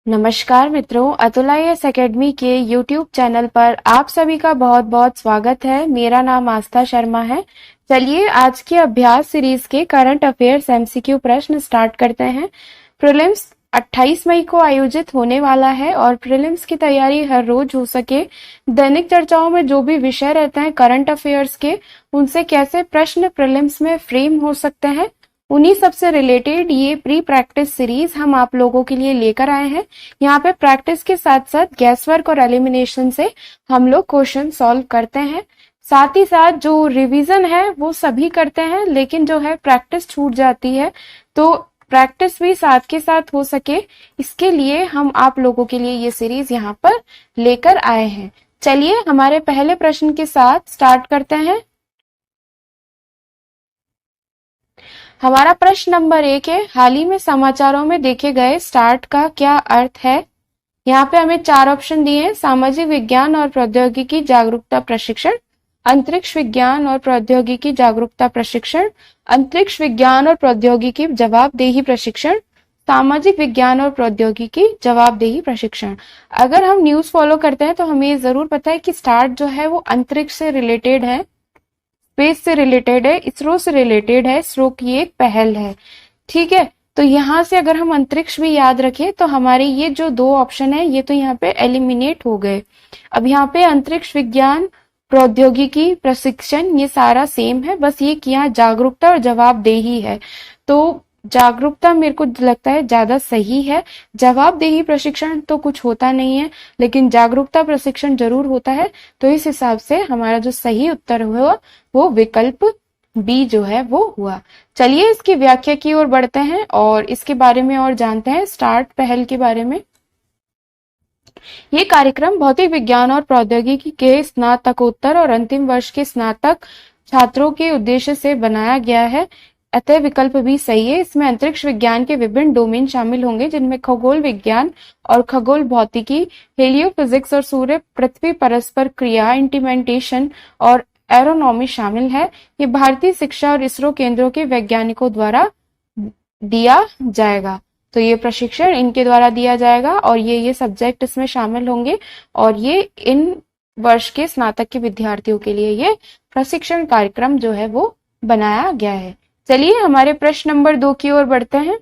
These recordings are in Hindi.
नमस्कार मित्रों, अतुलाइएस एकेडमी के यूट्यूब चैनल पर आप सभी का बहुत बहुत स्वागत है। मेरा नाम आस्था शर्मा है। चलिए आज के अभ्यास सीरीज के करंट अफेयर्स एमसीक्यू प्रश्न स्टार्ट करते हैं। प्रीलिम्स 28 मई को आयोजित होने वाला है और प्रीलिम्स की तैयारी हर रोज हो सके दैनिक चर्चाओं में जो भी विषय रहते हैं करंट अफेयर्स के, उनसे कैसे प्रश्न प्रीलिम्स में फ्रेम हो सकते हैं, उन्हीं सबसे रिलेटेड ये प्री प्रैक्टिस सीरीज हम आप लोगों के लिए लेकर आए हैं। यहाँ पे प्रैक्टिस के साथ साथ गैस वर्क और एलिमिनेशन से हम लोग क्वेश्चन सॉल्व करते हैं। साथ ही साथ जो रिवीजन है वो सभी करते हैं, लेकिन जो है प्रैक्टिस छूट जाती है, तो प्रैक्टिस भी साथ के साथ हो सके इसके लिए हम आप लोगों के लिए ये सीरीज यहाँ पर लेकर आए हैं। चलिए हमारे पहले प्रश्न के साथ स्टार्ट करते हैं। हमारा प्रश्न नंबर 1 है, हाल ही में समाचारों में देखे गए स्टार्ट का क्या अर्थ है। यहाँ पे हमें 4 ऑप्शन दिए हैं। सामाजिक विज्ञान और प्रौद्योगिकी जागरूकता प्रशिक्षण, अंतरिक्ष विज्ञान और प्रौद्योगिकी जागरूकता प्रशिक्षण, अंतरिक्ष विज्ञान और प्रौद्योगिकी जवाबदेही प्रशिक्षण, सामाजिक विज्ञान और प्रौद्योगिकी जवाबदेही प्रशिक्षण। अगर हम न्यूज फॉलो करते हैं तो हमें ये जरूर पता है कि स्टार्ट जो है वो अंतरिक्ष से रिलेटेड है, स्पेस से रिलेटेड है, इसरो से रिलेटेड है। इसरो की एक पहल है, ठीक है। तो यहाँ से अगर हम अंतरिक्ष भी याद रखें तो हमारे ये जो 2 ऑप्शन है ये तो यहाँ पे एलिमिनेट हो गए। अब यहाँ पे अंतरिक्ष विज्ञान प्रौद्योगिकी प्रशिक्षण ये सारा सेम है, बस ये कि यहाँ जागरूकता और जवाबदेही है। तो जागरूकता मेरे को लगता है ज्यादा सही है। जवाबदेही प्रशिक्षण तो कुछ होता नहीं है, लेकिन जागरूकता प्रशिक्षण जरूर होता है। तो इस हिसाब से हमारा जो सही उत्तर हुआ वो विकल्प बी जो है वो हुआ। चलिए इसकी व्याख्या की ओर बढ़ते हैं और इसके बारे में और जानते हैं स्टार्ट पहल के बारे में। ये कार्यक्रम भौतिक विज्ञान और प्रौद्योगिकी के स्नातकोत्तर और अंतिम वर्ष के स्नातक छात्रों के उद्देश्य से बनाया गया है, अतः विकल्प भी सही है। इसमें अंतरिक्ष विज्ञान के विभिन्न डोमेन शामिल होंगे, जिनमें खगोल विज्ञान और खगोल भौतिकी, हेलियोफिजिक्स और सूर्य पृथ्वी परस्पर क्रिया, इंटीमेंटेशन और एरोनॉमी शामिल है। ये भारतीय शिक्षा और इसरो केंद्रों के वैज्ञानिकों द्वारा दिया जाएगा। तो ये प्रशिक्षण इनके द्वारा दिया जाएगा और ये सब्जेक्ट इसमें शामिल होंगे और ये इन वर्ष के स्नातक के विद्यार्थियों के लिए ये प्रशिक्षण कार्यक्रम जो है वो बनाया गया है। चलिए हमारे प्रश्न नंबर 2 की ओर बढ़ते हैं।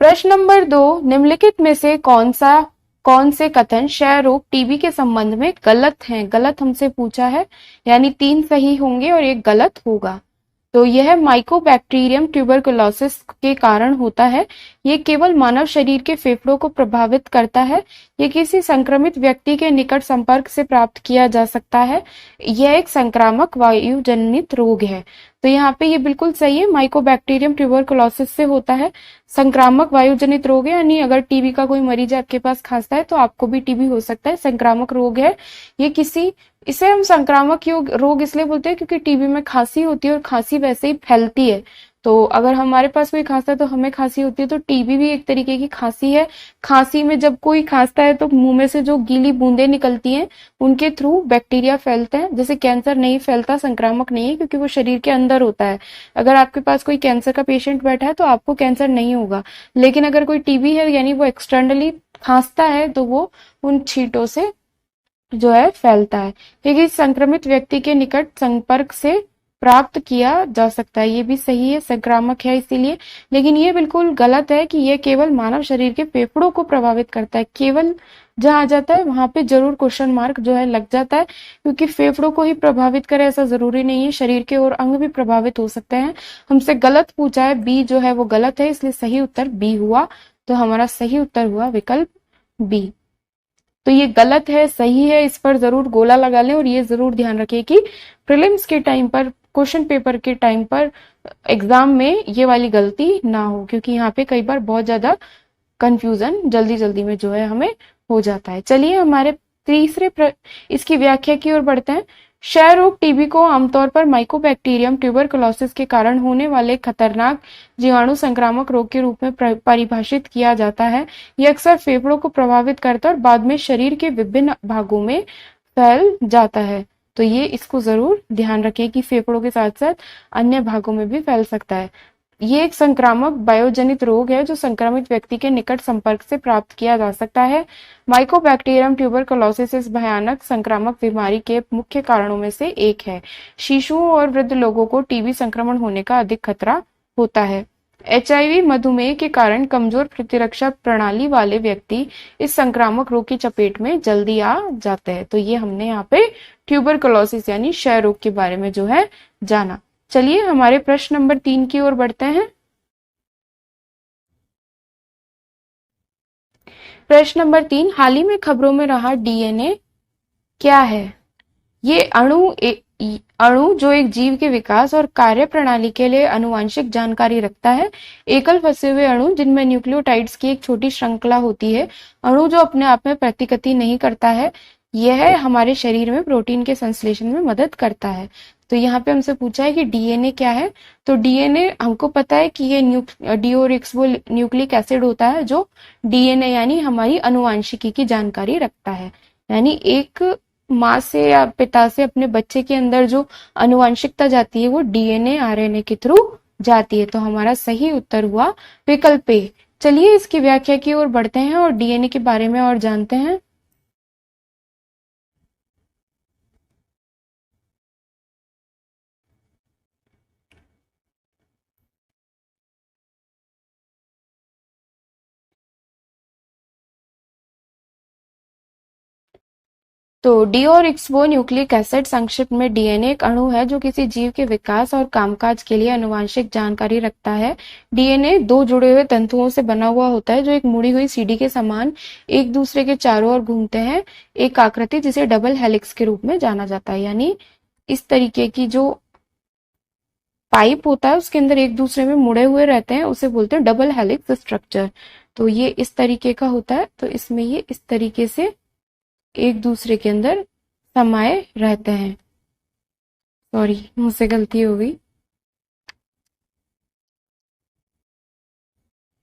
प्रश्न नंबर 2, निम्नलिखित में से कौन से कथन क्षय रोग टीबी के संबंध में गलत हैं। गलत हमसे पूछा है, यानी 3 सही होंगे और 1 गलत होगा। तो यह माइकोबैक्टीरियम ट्यूबरकुलोसिस के कारण होता है। ये केवल मानव शरीर के फेफड़ों को प्रभावित करता है। ये किसी संक्रमित व्यक्ति के निकट संपर्क से प्राप्त किया जा सकता है। यह एक संक्रामक वायु जनित रोग है। तो यहाँ पे ये बिल्कुल सही है, माइकोबैक्टीरियम ट्यूबरकुलोसिस से होता है, संक्रामक वायु जनित रोग है। यानी अगर टीबी का कोई मरीज आपके पास खांसता है तो आपको भी टीबी हो सकता है, संक्रामक रोग है। ये इसे हम संक्रामक रोग इसलिए बोलते हैं क्योंकि टीबी में खांसी होती है और खांसी वैसे ही फैलती है। तो अगर हमारे पास कोई खांसता है तो हमें खांसी होती है, तो टीबी भी एक तरीके की खांसी है। खांसी में जब कोई खांसता है तो मुंह में से जो गीली बूंदें निकलती हैं उनके थ्रू बैक्टीरिया फैलते हैं। जैसे कैंसर नहीं फैलता, संक्रामक नहीं है, क्योंकि वो शरीर के अंदर होता है। अगर आपके पास कोई कैंसर का पेशेंट बैठा है तो आपको कैंसर नहीं होगा, लेकिन अगर कोई टीबी है यानी वो एक्सटर्नली खांसता है तो वो उन छींटों से जो है फैलता है, क्योंकि संक्रमित व्यक्ति के निकट संपर्क से प्राप्त किया जा सकता है। ये भी सही है, संक्रामक है इसीलिए। लेकिन ये बिल्कुल गलत है कि ये केवल मानव शरीर के फेफड़ों को प्रभावित करता है। केवल जहां आ जाता है वहां पे जरूर क्वेश्चन मार्क जो है लग जाता है, क्योंकि फेफड़ों को ही प्रभावित करे ऐसा जरूरी नहीं है, शरीर के और अंग भी प्रभावित हो सकते हैं। हमसे गलत पूछा है, बी जो है वो गलत है, इसलिए सही उत्तर बी हुआ। तो हमारा सही उत्तर हुआ विकल्प बी। तो ये गलत है, सही है, इस पर जरूर गोला लगा लें और ये जरूर ध्यान रखिए कि प्रीलिम्स के टाइम पर, क्वेश्चन पेपर के टाइम पर, एग्जाम में ये वाली गलती ना हो, क्योंकि यहाँ पे कई बार बहुत ज्यादा कंफ्यूजन जल्दी में जो है हमें हो जाता है। चलिए हमारे इसकी व्याख्या की ओर बढ़ते हैं। क्षय रोग टीबी को आमतौर पर माइकोबैक्टीरियम ट्यूबरकुलोसिस के कारण होने वाले खतरनाक जीवाणु संक्रामक रोग के रूप में परिभाषित किया जाता है। यह अक्सर फेफड़ों को प्रभावित करता है और बाद में शरीर के विभिन्न भागों में फैल जाता है। तो ये इसको जरूर ध्यान रखें कि फेफड़ों के साथ साथ अन्य भागों में भी फैल सकता है। ये एक संक्रामक बायोजनित रोग है जो संक्रमित व्यक्ति के निकट संपर्क से प्राप्त किया जा सकता है। माइकोबैक्टीरियम ट्यूबरकुलोसिस इस भयानक संक्रामक बीमारी के मुख्य कारणों में से एक है। शिशुओं और वृद्ध लोगों को टीबी संक्रमण होने का अधिक खतरा होता है। एचआईवी मधुमेह के कारण कमजोर प्रतिरक्षा प्रणाली वाले व्यक्ति इस संक्रामक रोग की चपेट में जल्दी आ जाते हैं। तो ये हमने यहाँ पे ट्यूबरकुलोसिस यानी क्षय रोग के बारे में जो है जाना। चलिए हमारे प्रश्न नंबर 3 की ओर बढ़ते हैं। प्रश्न नंबर 3, हाल ही में खबरों में रहा डीएनए क्या है? ये अणु जो एक जीव के विकास और कार्य प्रणाली के लिए आनुवंशिक जानकारी रखता है। एकल फंसे हुए अणु जिनमें न्यूक्लियोटाइड्स की एक छोटी श्रृंखला होती है। अणु जो अपने आप में प्रतिकृति नहीं करता है। यह हमारे शरीर में प्रोटीन के संश्लेषण में मदद करता है। तो यहाँ पे हमसे पूछा है कि डीएनए क्या है। तो डीएनए हमको पता है कि ये डीओरिक्सो न्यूक्लिक एसिड होता है जो डीएनए यानी हमारी आनुवंशिकी की जानकारी रखता है। यानी एक माँ से या पिता से अपने बच्चे के अंदर जो आनुवंशिकता जाती है वो डीएनए आरएनए के थ्रू जाती है। तो हमारा सही उत्तर हुआ विकल्प ए। चलिए इसकी व्याख्या की ओर बढ़ते हैं और डीएनए के बारे में और जानते हैं। तो डीओरिक्सो न्यूक्लिक एसिड संक्षिप्त में डीएनए एक अणु है जो किसी जीव के विकास और कामकाज के लिए आनुवंशिक जानकारी रखता है। डीएनए दो जुड़े हुए तंतुओं से बना हुआ होता है जो एक मुड़ी हुई सीढ़ी के समान एक दूसरे के चारों ओर घूमते हैं। एक आकृति जिसे डबल हेलिक्स के रूप में जाना जाता है। यानी इस तरीके की जो पाइप होता है उसके अंदर एक दूसरे में मुड़े हुए रहते हैं, उसे बोलते हैं डबल हेलिक्स स्ट्रक्चर। तो ये इस तरीके का होता है। तो इसमें ये इस तरीके से एक दूसरे के अंदर समाये रहते हैं। सॉरी, मुझसे गलती हो गई।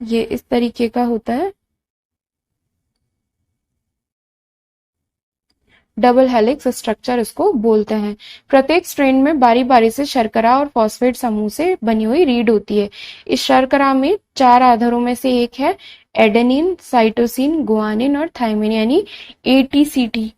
ये इस तरीके का होता है, डबल हेलिक्स स्ट्रक्चर इसको बोलते हैं। प्रत्येक स्ट्रैंड में बारी बारी से शर्करा और फॉस्फेट समूह से बनी हुई रीढ़ होती है। इस शर्करा में 4 आधारों में से एक है एडेनिन, साइटोसिन, गुआनिन और थायमिन यानी एटीसीटी,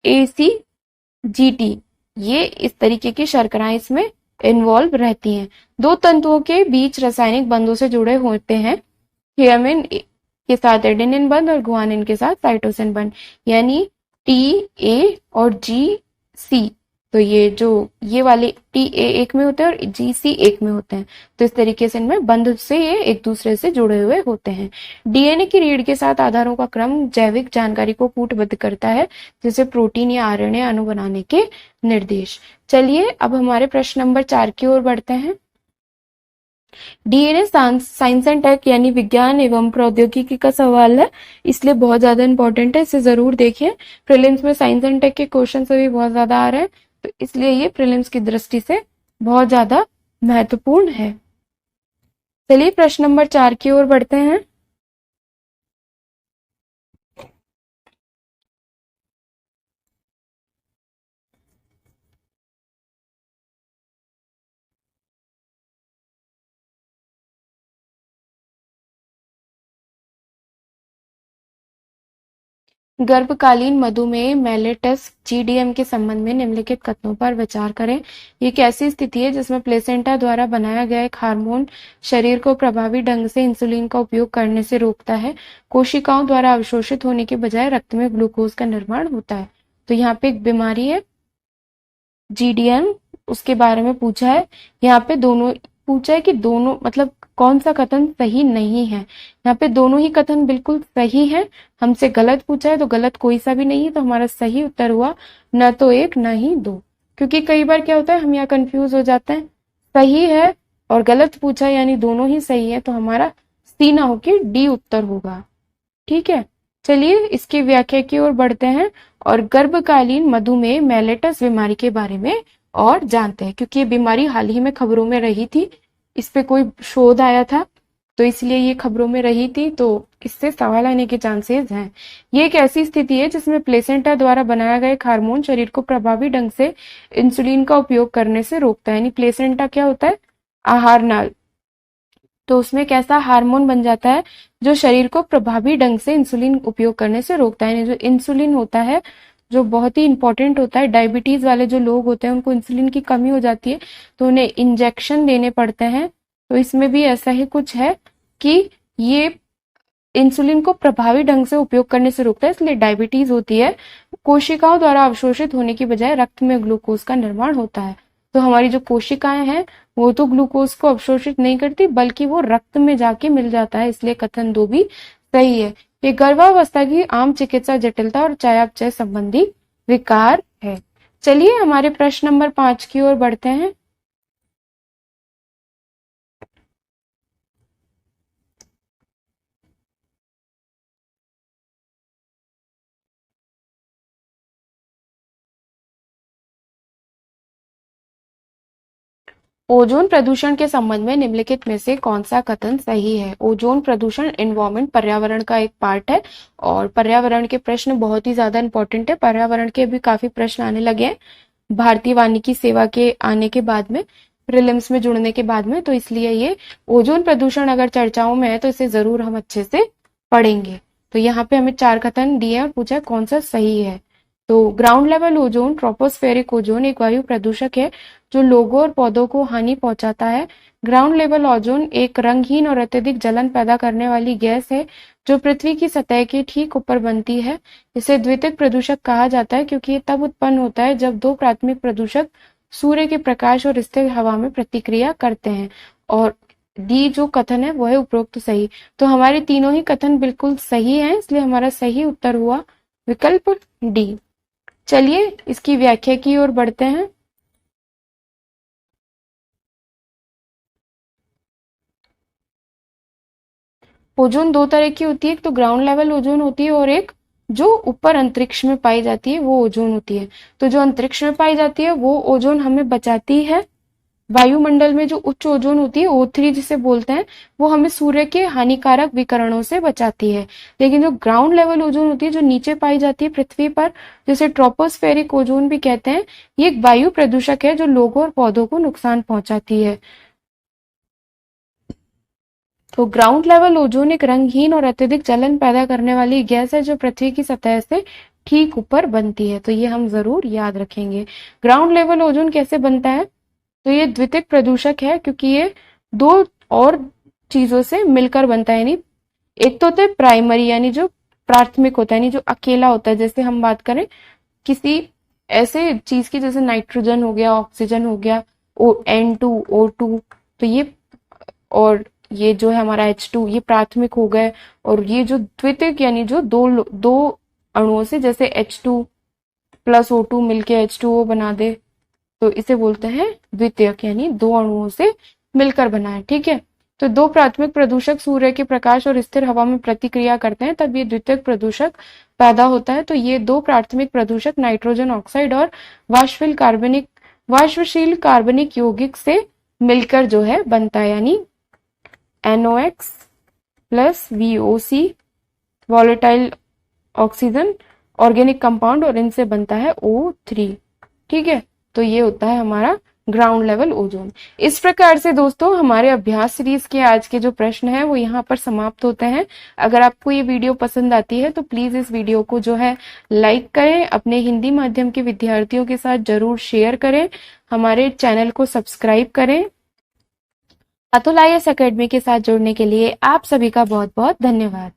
एसीजीटी। ये इस तरीके की शर्कराएं इसमें इन्वॉल्व रहती हैं। दो तंतुओं के बीच रासायनिक बंधों से जुड़े होते हैं। थियामिन के साथ एडेनिन बंध और गुआनिन के साथ साइटोसिन बंध यानी टी ए और जी सी। तो ये वाले टी ए एक में होते हैं और जी सी एक में होते हैं। तो इस तरीके से इनमें बंध से ये एक दूसरे से जुड़े हुए होते हैं। डीएनए की रीढ़ के साथ आधारों का क्रम जैविक जानकारी को कूटबद्ध करता है, जैसे प्रोटीन या आरएनए अणु बनाने के निर्देश। चलिए अब हमारे प्रश्न नंबर 4 की ओर बढ़ते हैं। डीएनए साइंस एंड टेक यानी विज्ञान एवं प्रौद्योगिकी का सवाल है, इसलिए बहुत ज्यादा इंपॉर्टेंट है, इसे जरूर देखें। प्रीलिम्स में साइंस एंड टेक के क्वेश्चन अभी बहुत ज्यादा आ रहे हैं, तो इसलिए ये प्रीलिम्स की दृष्टि से बहुत ज्यादा महत्वपूर्ण है। चलिए प्रश्न नंबर 4 की ओर बढ़ते हैं। गर्भकालीन मधुमेह मेलेटस जीडीएम के संबंध में निम्नलिखित कथनों पर विचार करें। ये एक ऐसी स्थिति है जिसमें प्लेसेंटा द्वारा बनाया गया एक हार्मोन शरीर को प्रभावी ढंग से इंसुलिन का उपयोग करने से रोकता है। कोशिकाओं द्वारा अवशोषित होने के बजाय रक्त में ग्लूकोज का निर्माण होता है। तो यहाँ पे एक बीमारी है जीडीएम, उसके बारे में पूछा है। यहाँ पे दोनों पूछा है कि दोनों मतलब कौन सा कथन सही नहीं है। यहाँ पे दोनों ही कथन बिल्कुल सही है। हमसे गलत पूछा है तो गलत कोई सा भी नहीं है। तो हमारा सही उत्तर हुआ न तो 1 न ही 2, क्योंकि कई बार क्या होता है हम यहाँ कंफ्यूज हो जाते हैं। सही है और गलत पूछा यानी दोनों ही सही है, तो हमारा सी ना होके डी उत्तर होगा। ठीक है, चलिए इसकी व्याख्या की ओर बढ़ते हैं और गर्भकालीन मधुमेह मेलेटस बीमारी के बारे में और जानते हैं, क्योंकि ये बीमारी हाल ही में खबरों में रही थी। इस पे कोई शोध आया था तो इसलिए ये खबरों में रही थी, तो इससे सवाल आने के चांसेस हैं। ये एक ऐसी स्थिति है जिसमें प्लेसेंटा द्वारा बनाया गया एक हार्मोन शरीर को प्रभावी ढंग से इंसुलिन का उपयोग करने से रोकता है। यानी प्लेसेंटा क्या होता है? आहार नाल। तो उसमें कैसा हार्मोन बन जाता है जो शरीर को प्रभावी ढंग से इंसुलिन उपयोग करने से रोकता है। जो इंसुलिन होता है जो बहुत ही इंपॉर्टेंट होता है, डायबिटीज वाले जो लोग होते हैं उनको इंसुलिन की कमी हो जाती है तो उन्हें इंजेक्शन देने पड़ते हैं। तो इसमें भी ऐसा ही कुछ है कि ये इंसुलिन को प्रभावी ढंग से उपयोग करने से रोकता है, इसलिए डायबिटीज होती है। कोशिकाओं द्वारा अवशोषित होने की बजाय रक्त में ग्लूकोज का निर्माण होता है। तो हमारी जो कोशिकाएं हैं वो तो ग्लूकोज को अवशोषित नहीं करती बल्कि वो रक्त में जाके मिल जाता है, इसलिए कथन 2 भी सही है। ये गर्भावस्था की आम चिकित्सा जटिलता और चयापचय संबंधी विकार है। चलिए हमारे प्रश्न नंबर 5 की ओर बढ़ते हैं। ओजोन प्रदूषण के संबंध में निम्नलिखित में से कौन सा कथन सही है? ओजोन प्रदूषण एनवायरमेंट पर्यावरण का एक पार्ट है और पर्यावरण के प्रश्न बहुत ही ज्यादा इंपॉर्टेंट है। पर्यावरण के भी काफी प्रश्न आने लगे हैं भारतीय वानिकी सेवा के आने के बाद में, प्रीलिम्स में जुड़ने के बाद में, तो इसलिए ये ओजोन प्रदूषण अगर चर्चाओं में है तो इसे जरूर हम अच्छे से पढ़ेंगे। तो यहाँ पे हमें 4 कथन दिए और पूछा कौन सा सही है। तो ground level ozone, tropospheric ozone एक वायु प्रदूषक है जो लोगों और पौधों को हानि पहुंचाता है। ग्राउंड लेवल ओजोन एक रंगहीन और अत्यधिक जलन पैदा करने वाली गैस है जो पृथ्वी की सतह के ठीक ऊपर बनती है। इसे द्वितीयक प्रदूषक कहा जाता है क्योंकि ये तब उत्पन्न होता है जब 2 प्राथमिक प्रदूषक सूर्य के प्रकाश और स्थिर हवा में प्रतिक्रिया करते हैं। और डी जो कथन है वो है उपरोक्त सही। तो हमारे तीनों ही कथन बिल्कुल सही हैं, इसलिए हमारा सही उत्तर हुआ विकल्प डी। चलिए इसकी व्याख्या की ओर बढ़ते हैं। ओजोन 2 तरह की होती है, एक तो ग्राउंड लेवल ओजोन होती है और एक जो ऊपर अंतरिक्ष में पाई जाती है वो ओजोन होती है। तो जो अंतरिक्ष में पाई जाती है वो ओजोन हमें बचाती है। वायुमंडल में जो उच्च ओजोन होती है O3 जिसे बोलते हैं, वो हमें सूर्य के हानिकारक विकिरणों से बचाती है। लेकिन जो ग्राउंड लेवल ओजोन होती है जो नीचे पाई जाती है पृथ्वी पर, जिसे ट्रोपोस्फेरिक ओजोन भी कहते हैं, ये एक वायु प्रदूषक है जो लोगों और पौधों को नुकसान पहुंचाती है। तो ग्राउंड लेवल ओजोन एक रंगहीन और अत्यधिक जलन पैदा करने वाली गैस है जो पृथ्वी की सतह से ठीक ऊपर बनती है। तो ये हम जरूर याद रखेंगे। ग्राउंड लेवल ओजोन कैसे बनता है? तो ये द्वितीयक प्रदूषक है क्योंकि ये 2 और चीजों से मिलकर बनता है। यानी एक तो होता है प्राइमरी यानी जो प्राथमिक होता है, यानी जो अकेला होता है। जैसे हम बात करें किसी ऐसे चीज की जैसे नाइट्रोजन हो गया, ऑक्सीजन हो गया, N2 O2, तो ये और ये जो है हमारा H2 ये प्राथमिक हो गए। और ये जो द्वितीयक यानी जो दो अणुओं से जैसे H2 प्लस O2 मिलके H2O बना दे तो इसे बोलते हैं द्वितीयक, यानी 2 अणुओं से मिलकर बना है। ठीक है, तो 2 प्राथमिक प्रदूषक सूर्य के प्रकाश और स्थिर हवा में प्रतिक्रिया करते हैं तब ये द्वितीयक प्रदूषक पैदा होता है। तो ये 2 प्राथमिक प्रदूषक नाइट्रोजन ऑक्साइड और वाष्पशील कार्बनिक यौगिक से मिलकर जो है बनता है, यानी NOx plus VOC volatile oxygen organic compound और इनसे बनता है O3। ठीक है, तो ये होता है हमारा ग्राउंड लेवल ओजोन। इस प्रकार से दोस्तों हमारे अभ्यास सीरीज के आज के जो प्रश्न हैं वो यहाँ पर समाप्त होते हैं। अगर आपको ये वीडियो पसंद आती है तो प्लीज इस वीडियो को जो है लाइक करें, अपने हिंदी माध्यम के विद्यार्थियों के साथ जरूर शेयर करें, हमारे चैनल को सब्सक्राइब करें। अतुल IAS अकेडमी के साथ जुड़ने के लिए आप सभी का बहुत बहुत धन्यवाद।